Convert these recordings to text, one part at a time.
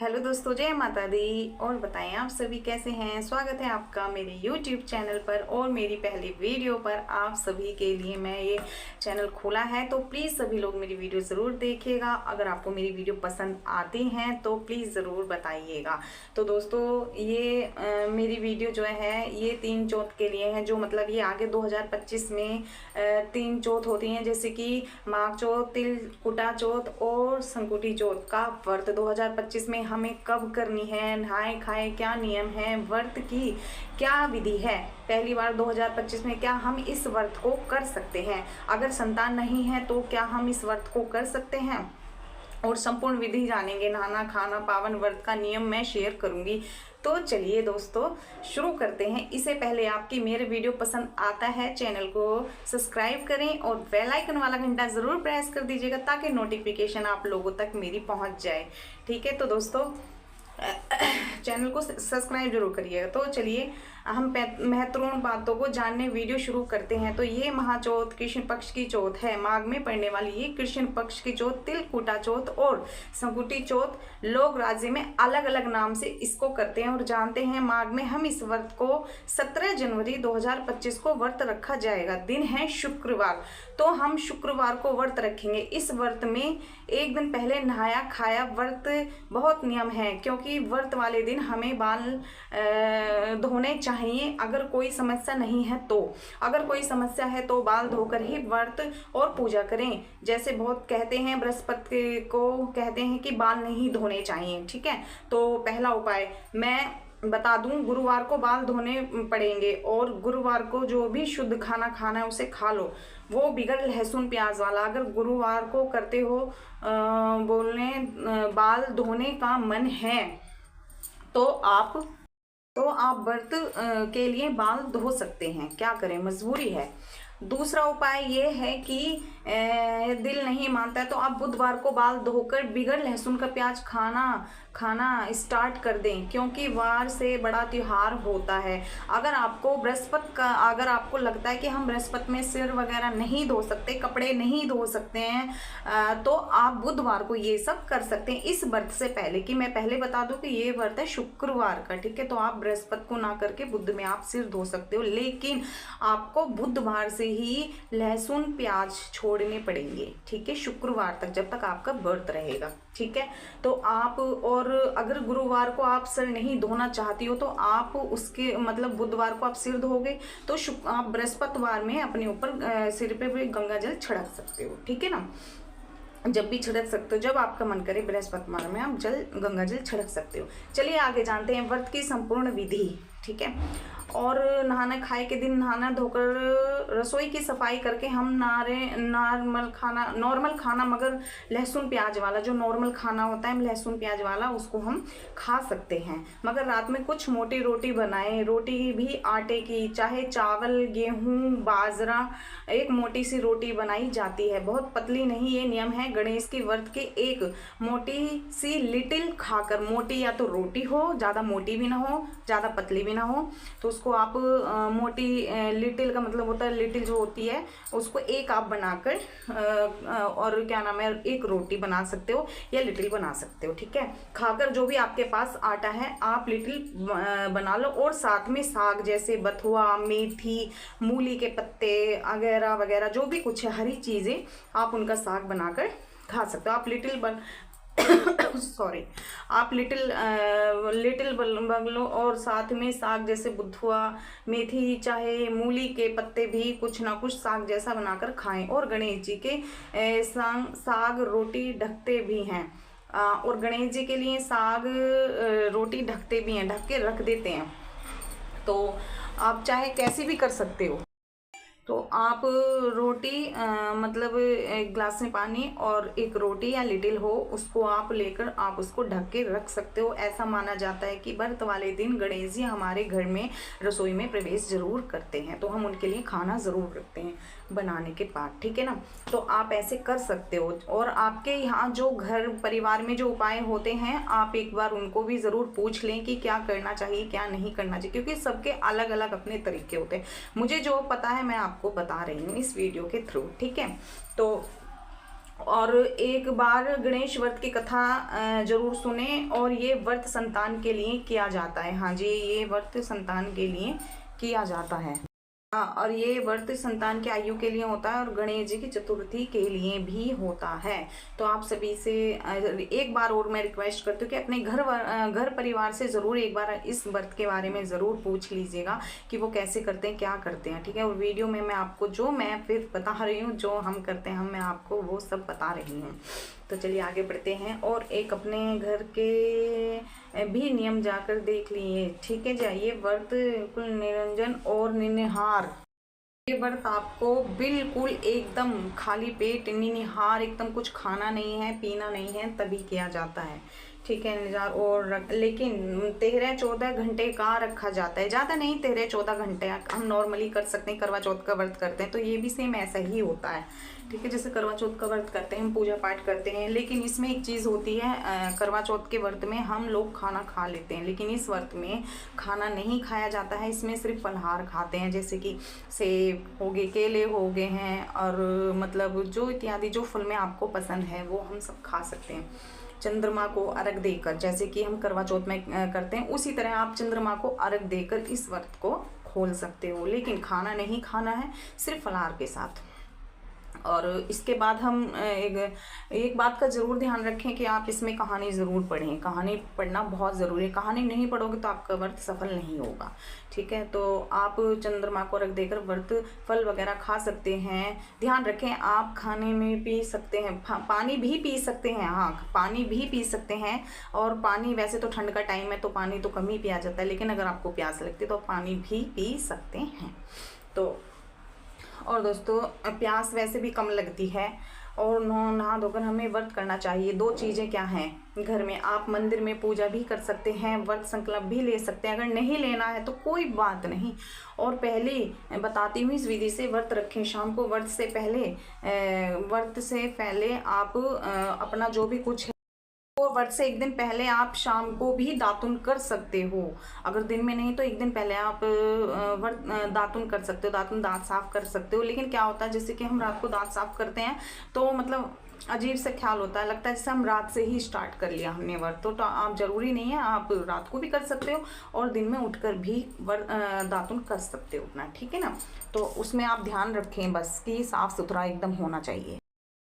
Hello दोस्तों, जय माता दी। और बताएं आप सभी कैसे हैं। स्वागत है आपका मेरे YouTube चैनल पर और मेरी पहली वीडियो पर। आप सभी के लिए मैं ये चैनल खोला है, तो प्लीज़ सभी लोग मेरी वीडियो ज़रूर देखिएगा। अगर आपको मेरी वीडियो पसंद आती हैं तो प्लीज़ ज़रूर बताइएगा। तो दोस्तों ये मेरी वीडियो जो है ये 3 चौथ के लिए है, जो मतलब ये आगे 2025 में 3 चौथ होती हैं, जैसे कि माघ चौथ, तिल कुटा चौथ और संकुटी चौथ का व्रत 2025 में हमें कब करनी है, नहाए खाए क्या नियम है, व्रत की क्या विधि है, पहली बार 2025 में क्या हम इस व्रत को कर सकते हैं, अगर संतान नहीं है तो क्या हम इस व्रत को कर सकते हैं, और संपूर्ण विधि जानेंगे। नहाना खाना पावन व्रत का नियम मैं शेयर करूंगी। तो चलिए दोस्तों शुरू करते हैं। इससे पहले आपकी मेरे वीडियो पसंद आता है, चैनल को सब्सक्राइब करें और बेल आइकन वाला घंटा ज़रूर प्रेस कर दीजिएगा ताकि नोटिफिकेशन आप लोगों तक मेरी पहुंच जाए। ठीक है, तो दोस्तों चैनल को सब्सक्राइब जरूर करिएगा। तो चलिए हम महत्वपूर्ण बातों को जानने वीडियो शुरू करते हैं। तो ये महाचौथ कृष्ण पक्ष की चौथ है, माघ में पड़ने वाली ये कृष्ण पक्ष की चौथ, तिलकुटा चौथ और संकुटी चौथ लोग राज्य में अलग अलग नाम से इसको करते हैं और जानते हैं। माघ में हम इस व्रत को 17 जनवरी 2025 को व्रत रखा जाएगा। दिन है शुक्रवार, तो हम शुक्रवार को व्रत रखेंगे। इस व्रत में एक दिन पहले नहाया खाया व्रत बहुत नियम है, क्योंकि व्रत वाले दिन हमें बाल धोने चाहिए। अगर कोई समस्या नहीं है तो, अगर कोई समस्या है तो बाल धोकर ही व्रत और पूजा करें। जैसे बहुत कहते हैं, बृहस्पति को कहते हैं कि बाल नहीं धोने चाहिए। ठीक है, तो पहला उपाय मैं बता दूं, गुरुवार को बाल धोने पड़ेंगे और गुरुवार को जो भी शुद्ध खाना खाना है उसे खा लो, वो बिगर लहसुन प्याज वाला। अगर गुरुवार को करते हो बोलने बाल धोने का मन है तो आप व्रत के लिए बाल धो सकते हैं। क्या करें, मजबूरी है। दूसरा उपाय ये है कि दिल नहीं मानता है तो आप बुधवार को बाल धोकर बिगर लहसुन का प्याज खाना स्टार्ट कर दें, क्योंकि वार से बड़ा त्योहार होता है। अगर आपको बृहस्पति का, अगर आपको लगता है कि हम बृहस्पति में सिर वगैरह नहीं धो सकते, कपड़े नहीं धो सकते हैं, तो आप बुधवार को ये सब कर सकते हैं इस व्रत से पहले। कि मैं पहले बता दूं कि ये व्रत है शुक्रवार का। ठीक है, तो आप बृहस्पति को ना करके बुध में आप सिर धो सकते हो, लेकिन आपको बुधवार से ही लहसुन प्याज छोड़ने पड़ेंगे। ठीक है, शुक्रवार तक, जब तक आपका व्रत रहेगा। ठीक है, तो आप, और अगर गुरुवार को आप सिर नहीं धोना चाहती हो तो आप उसके मतलब बुधवार को आप सिर धोगे तो आप बृहस्पतिवार में अपने ऊपर सिर पे भी गंगा जल छिड़क सकते हो। ठीक है ना, जब भी छिड़क सकते हो, जब आपका मन करे बृहस्पतिवार में आप गंगा जल छिड़क सकते हो। चलिए आगे जानते हैं व्रत की संपूर्ण विधि। ठीक है, और नहाना खाए के दिन नहाना धोकर रसोई की सफाई करके हम नॉर्मल खाना मगर लहसुन प्याज वाला, जो नॉर्मल खाना होता है लहसुन प्याज वाला, उसको हम खा सकते हैं। मगर रात में कुछ मोटी रोटी बनाएं, रोटी भी आटे की, चाहे चावल गेहूं बाजरा, एक मोटी सी रोटी बनाई जाती है, बहुत पतली नहीं। ये नियम है गणेश की व्रत के। एक मोटी सी लिटिल खाकर, मोटी या तो रोटी हो, ज़्यादा मोटी भी ना हो ज़्यादा पतली भी ना हो, तो उसको आप मोटी, लिटिल का मतलब होता है लिटिल जो होती है उसको एक आप बनाकर और क्या नाम है, एक रोटी बना सकते हो या लिटिल बना सकते हो। ठीक है, खाकर जो भी आपके पास आटा है आप लिटिल बना लो, और साथ में साग जैसे बथुआ, मेथी, मूली के पत्ते वगैरह वगैरह जो भी कुछ है हरी चीज़ें, आप उनका साग बनाकर खा सकते हो। आप लिटिल सॉरी आप लिटिल बंगलो और साथ में साग जैसे बुधुआ, मेथी, चाहे मूली के पत्ते भी कुछ ना कुछ साग जैसा बनाकर खाएं। और गणेश जी के साग रोटी ढकते भी हैं, और गणेश जी के लिए साग रोटी ढकते भी हैं, ढक के रख देते हैं। तो आप चाहे कैसी भी कर सकते हो। तो आप रोटी मतलब एक गिलास में पानी और एक रोटी या लिटिल हो उसको आप लेकर आप उसको ढक के रख सकते हो। ऐसा माना जाता है कि व्रत वाले दिन गणेश जी हमारे घर में रसोई में प्रवेश जरूर करते हैं, तो हम उनके लिए खाना ज़रूर रखते हैं बनाने के बाद। ठीक है ना, तो आप ऐसे कर सकते हो। और आपके यहाँ जो घर परिवार में जो उपाय होते हैं आप एक बार उनको भी ज़रूर पूछ लें कि क्या करना चाहिए क्या नहीं करना चाहिए, क्योंकि सबके अलग अलग अपने तरीके होते हैं। मुझे जो पता है मैं आपको बता रही हूँ इस वीडियो के थ्रू। ठीक है, तो और एक बार गणेश व्रत की कथा जरूर सुने। और ये व्रत संतान के लिए किया जाता है। हाँ जी, ये व्रत संतान के लिए किया जाता है। हाँ, और ये व्रत संतान के आयु के लिए होता है और गणेश जी की चतुर्थी के लिए भी होता है। तो आप सभी से एक बार और मैं रिक्वेस्ट करती हूँ कि अपने घर परिवार से ज़रूर एक बार इस व्रत के बारे में ज़रूर पूछ लीजिएगा कि वो कैसे करते हैं, क्या करते हैं। ठीक है, और वीडियो में मैं आपको जो मैं फिर बता रही हूँ, जो हम करते हैं, मैं आपको वो सब बता रही हूँ। तो चलिए आगे बढ़ते हैं और एक अपने घर के भी नियम जाकर देख लिए। ठीक है, जाइए। व्रत कुल निरंजन और निनिहार। ये व्रत आपको बिल्कुल एकदम खाली पेट निनिहार, एकदम कुछ खाना नहीं है, पीना नहीं है, तभी किया जाता है। ठीक है, निजार और लेकिन 13-14 घंटे का रखा जाता है, ज़्यादा नहीं, 13-14 घंटे हम नॉर्मली कर सकते हैं। करवा चौथ का व्रत करते हैं तो ये भी सेम ऐसा ही होता है। ठीक है, जैसे करवा चौथ का व्रत करते हैं, हम पूजा पाठ करते हैं, लेकिन इसमें एक चीज़ होती है, करवा चौथ के व्रत में हम लोग खाना खा लेते हैं, लेकिन इस व्रत में खाना नहीं खाया जाता है। इसमें सिर्फ फलहार खाते हैं, जैसे कि सेब हो गए, केले हो गए हैं, और मतलब जो इत्यादि जो फल में आपको पसंद है वो हम सब खा सकते हैं। चंद्रमा को अर्घ देकर, जैसे कि हम करवा चौथ में करते हैं, उसी तरह आप चंद्रमा को अर्घ देकर इस व्रत को खोल सकते हो, लेकिन खाना नहीं खाना है, सिर्फ फलाहार के साथ। और इसके बाद हम एक बात का ज़रूर ध्यान रखें कि आप इसमें कहानी ज़रूर पढ़ें। कहानी पढ़ना बहुत ज़रूरी है। कहानी नहीं पढ़ोगे तो आपका व्रत सफल नहीं होगा। ठीक है, तो आप चंद्रमा को रख देकर व्रत फल वगैरह खा सकते हैं। ध्यान रखें, आप खाने में पी सकते हैं, पानी भी पी सकते हैं। हाँ, पानी भी पी सकते हैं। और पानी वैसे तो ठंड का टाइम है तो पानी तो कम ही पिया जाता है, लेकिन अगर आपको प्यास लगती है तो पानी भी पी सकते हैं। तो और दोस्तों, प्यास वैसे भी कम लगती है और नहा धोकर हमें व्रत करना चाहिए। 2 चीज़ें क्या हैं, घर में आप मंदिर में पूजा भी कर सकते हैं, व्रत संकल्प भी ले सकते हैं। अगर नहीं लेना है तो कोई बात नहीं। और पहले बताती हूँ, इस विधि से व्रत रखें। शाम को व्रत से पहले आप अपना जो भी कुछ है, और व्रत से एक दिन पहले आप शाम को भी दातुन कर सकते हो। अगर दिन में नहीं तो एक दिन पहले आप दातुन कर सकते हो, दांत साफ कर सकते हो। लेकिन क्या होता है, जैसे कि हम रात को दांत साफ करते हैं तो मतलब अजीब सा ख्याल होता है, लगता है जैसे हम रात से ही स्टार्ट कर लिया हमने व्रत। तो आप जरूरी नहीं है, आप रात को भी कर सकते हो और दिन में उठकर भी दातुन कर सकते हो अपना। ठीक है ना, तो उसमें आप ध्यान रखें बस कि साफ सुथरा एकदम होना चाहिए।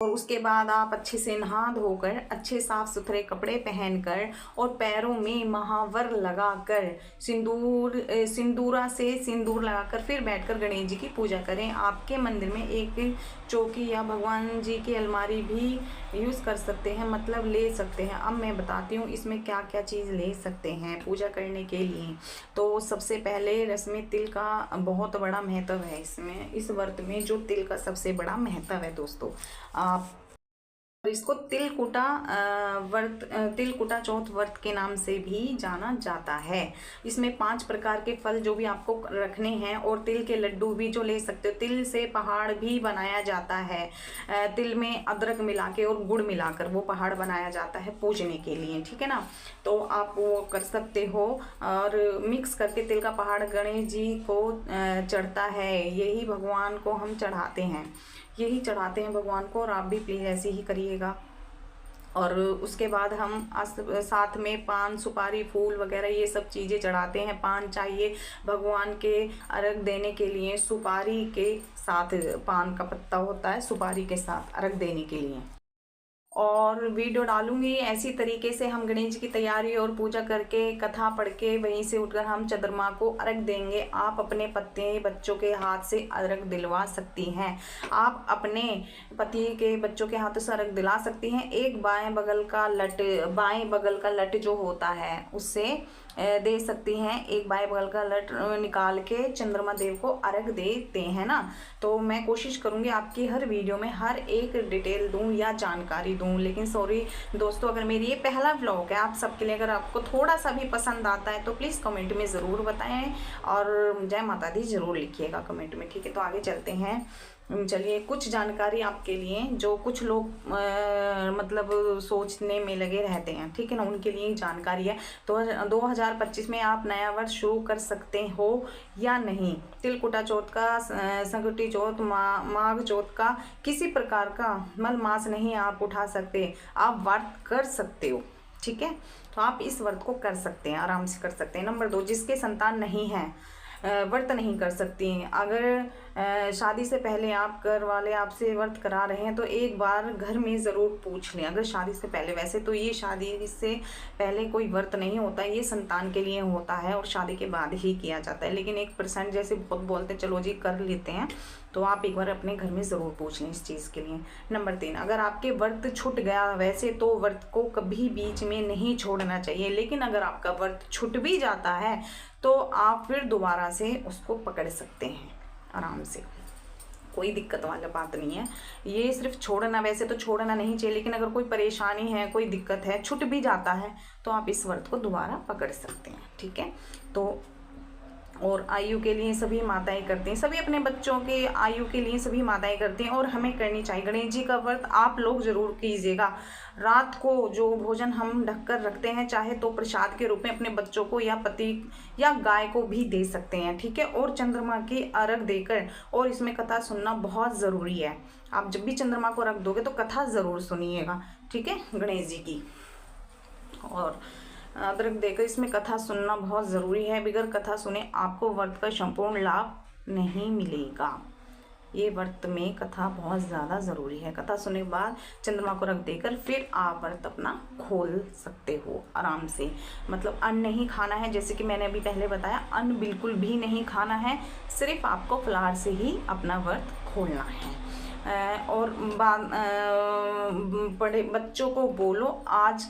और उसके बाद आप अच्छे से नहा धोकर, अच्छे साफ सुथरे कपड़े पहनकर और पैरों में महावर लगाकर, सिंदूरा से सिंदूर लगाकर फिर बैठकर गणेश जी की पूजा करें। आपके मंदिर में एक चौकी या भगवान जी की अलमारी भी यूज़ कर सकते हैं, मतलब ले सकते हैं। अब मैं बताती हूँ इसमें क्या क्या चीज़ ले सकते हैं पूजा करने के लिए। तो सबसे पहले रस्में तिल का बहुत बड़ा महत्व है इसमें, इस व्रत में जो तिल का सबसे बड़ा महत्व है दोस्तों। आप इसको तिलकुटा चौथ व्रत के नाम से भी जाना जाता है। इसमें 5 प्रकार के फल जो भी आपको रखने हैं और तिल के लड्डू भी जो ले सकते हो। तिल से पहाड़ भी बनाया जाता है, तिल में अदरक मिला के और गुड़ मिलाकर वो पहाड़ बनाया जाता है पूजने के लिए। ठीक है ना, तो आप वो कर सकते हो। और मिक्स करके तिल का पहाड़ गणेश जी को चढ़ता है, यही भगवान को हम चढ़ाते हैं, यही चढ़ाते हैं भगवान को। और आप भी प्लीज़ ऐसे ही करिएगा। और उसके बाद हम साथ में पान, सुपारी, फूल वगैरह ये सब चीज़ें चढ़ाते हैं। पान चाहिए भगवान के अर्घ देने के लिए, सुपारी के साथ, पान का पत्ता होता है सुपारी के साथ अर्घ देने के लिए। और वीडियो डालूंगी ऐसी तरीके से हम गणेश जी की तैयारी और पूजा करके, कथा पढ़ के वहीं से उठकर हम चंद्रमा को अर्घ देंगे। आप अपने पति बच्चों के हाथ से अर्घ दिलवा सकती हैं, आप अपने पति के बच्चों के हाथों से अर्घ दिला सकती हैं। एक बाएं बगल का लट जो होता है उससे दे सकती हैं। एक बाएं बगल का लट निकाल के चंद्रमा देव को अर्घ देते हैं ना। तो मैं कोशिश करूंगी आपकी हर वीडियो में हर एक डिटेल दूं या जानकारी दूं। लेकिन सॉरी दोस्तों, अगर मेरी ये पहला व्लॉग है आप सबके लिए, अगर आपको थोड़ा सा भी पसंद आता है तो प्लीज़ कमेंट में ज़रूर बताएं और जय माता दी ज़रूर लिखिएगा कमेंट में। ठीक है, तो आगे चलते हैं। चलिए कुछ जानकारी आपके लिए, जो कुछ लोग मतलब सोचने में लगे रहते हैं, ठीक है ना, उनके लिए जानकारी है। तो 2025 में आप नया वर्ष शुरू कर सकते हो या नहीं। तिलकुटा चौथ का, संकटी चौथ, माघ चौथ का किसी प्रकार का मल मास नहीं आप उठा सकते, आप व्रत कर सकते हो, ठीक है। तो आप इस व्रत को कर सकते हैं, आराम से कर सकते हैं। नंबर 2, जिसके संतान नहीं है व्रत नहीं कर सकती हैं। अगर शादी से पहले आप घर वाले आपसे व्रत करा रहे हैं तो एक बार घर में ज़रूर पूछ लें। अगर शादी से पहले, वैसे तो ये शादी से पहले कोई व्रत नहीं होता, ये संतान के लिए होता है और शादी के बाद ही किया जाता है, लेकिन 1% जैसे बहुत बोलते हैं चलो जी कर लेते हैं, तो आप एक बार अपने घर में ज़रूर पूछ लें इस चीज़ के लिए। नंबर 3, अगर आपके व्रत छूट गया, वैसे तो व्रत को कभी बीच में नहीं छोड़ना चाहिए, लेकिन अगर आपका व्रत छूट भी जाता है तो आप फिर दोबारा से उसको पकड़ सकते हैं आराम से, कोई दिक्कत वाली बात नहीं है। ये सिर्फ छोड़ना, वैसे तो छोड़ना नहीं चाहिए, लेकिन अगर कोई परेशानी है, कोई दिक्कत है, छूट भी जाता है तो आप इस व्रत को दोबारा पकड़ सकते हैं, ठीक है। तो और आयु के लिए सभी माताएं करती हैं, सभी अपने बच्चों के आयु के लिए सभी माताएं करती हैं और हमें करनी चाहिए। गणेश जी का व्रत आप लोग जरूर कीजिएगा। रात को जो भोजन हम ढककर रखते हैं, चाहे तो प्रसाद के रूप में अपने बच्चों को या पति या गाय को भी दे सकते हैं, ठीक है। और चंद्रमा की अर्घ देकर, और इसमें कथा सुनना बहुत ज़रूरी है। आप जब भी चंद्रमा को अर्घ दोगे तो कथा ज़रूर सुनिएगा, ठीक है, गणेश जी की। और अदरक देकर इसमें कथा सुनना बहुत ज़रूरी है। बगैर कथा सुने आपको व्रत का संपूर्ण लाभ नहीं मिलेगा। ये व्रत में कथा बहुत ज़्यादा ज़रूरी है। कथा सुनने के बाद चंद्रमा को रख देकर फिर आप व्रत अपना खोल सकते हो आराम से। मतलब अन्न नहीं खाना है, जैसे कि मैंने अभी पहले बताया, अन्न बिल्कुल भी नहीं खाना है, सिर्फ आपको फलाहार से ही अपना व्रत खोलना है। और बड़े बच्चों को बोलो आज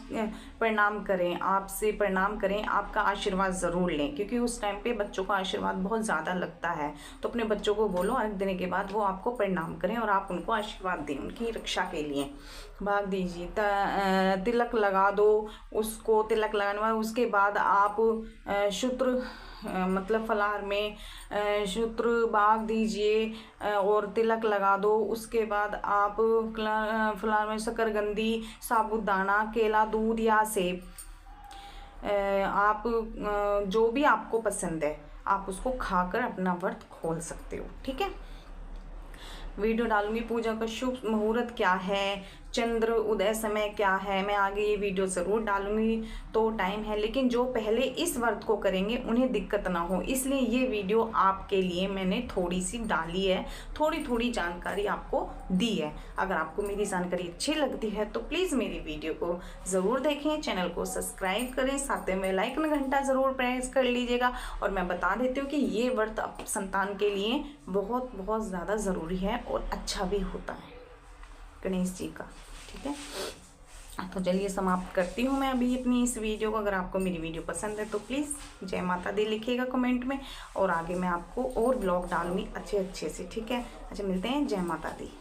प्रणाम करें, आपसे प्रणाम करें, आपका आशीर्वाद ज़रूर लें, क्योंकि उस टाइम पे बच्चों का आशीर्वाद बहुत ज़्यादा लगता है। तो अपने बच्चों को बोलो अर्घ देने के बाद वो आपको प्रणाम करें और आप उनको आशीर्वाद दें उनकी रक्षा के लिए। भाग दीजिए, तिलक लगा दो उसको, तिलक लगाने बाद उसके बाद आप शुत्र मतलब फलाहार में शुत्र बाग दीजिए और तिलक लगा दो। उसके बाद आप फलाहार में शकरकंदी, साबूदाना, केला, दूध या सेब, आप जो भी आपको पसंद है आप उसको खाकर अपना व्रत खोल सकते हो, ठीक है। वीडियो डालूंगी पूजा का शुभ मुहूर्त क्या है, चंद्र उदय समय क्या है, मैं आगे ये वीडियो ज़रूर डालूंगी। तो टाइम है, लेकिन जो पहले इस व्रत को करेंगे उन्हें दिक्कत ना हो, इसलिए ये वीडियो आपके लिए मैंने थोड़ी सी डाली है, थोड़ी जानकारी आपको दी है। अगर आपको मेरी जानकारी अच्छी लगती है तो प्लीज़ मेरी वीडियो को ज़रूर देखें, चैनल को सब्सक्राइब करें, साथ में बेल आइकन घंटा ज़रूर प्रेस कर लीजिएगा। और मैं बता देती हूँ कि ये व्रत संतान के लिए बहुत ज़्यादा ज़रूरी है और अच्छा भी होता है गणेश जी का, ठीक है। तो चलिए समाप्त करती हूँ मैं अभी अपनी इस वीडियो को। अगर आपको मेरी वीडियो पसंद है तो प्लीज़ जय माता दी लिखिएगा कमेंट में, और आगे मैं आपको और ब्लॉग डालूंगी अच्छे से, ठीक है। अच्छा, मिलते हैं, जय माता दी।